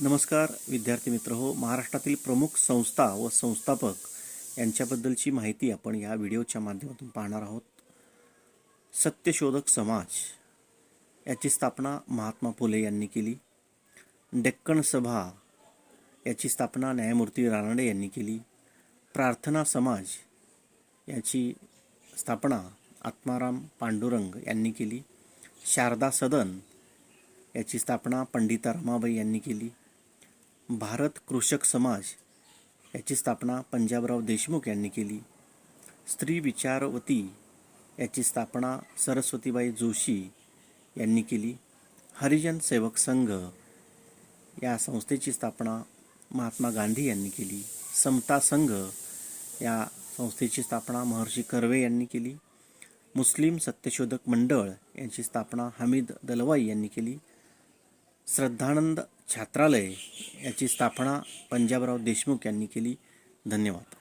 नमस्कार विद्यार्थी मित्र हो. महाराष्ट्रातील प्रमुख संस्था व संस्थापक यांच्याबद्दलची माहिती आपण या व्हिडिओच्या माध्यमातून पाहणार आहोत. सत्यशोधक समाज याची स्थापना महात्मा फुले यांनी केली. डेक्कन सभा याची स्थापना न्यायमूर्ती रानडे यांनी केली. प्रार्थना समाज याची स्थापना आत्माराम पांडुरंग यांनी केली. शारदा सदन याची स्थापना पंडिता रमाबाई यांनी केली. भारत कृषक समाज याची स्थापना पंजाबराव देशमुख यांनी केली. स्त्री विचारवती याची स्थापना सरस्वतीबाई जोशी यांनी केली. हरिजन सेवक संघ या संस्थेची स्थापना महात्मा गांधी यांनी केली. समता संघ या संस्थेची स्थापना महर्षी कर्वे यांनी केली. मुस्लिम सत्यशोधक मंडळ यांची स्थापना हमीद दलवाई यांनी केली. श्रद्धानंद छात्रालय याची स्थापना पंजाबराव देशमुख यांनी केली. धन्यवाद.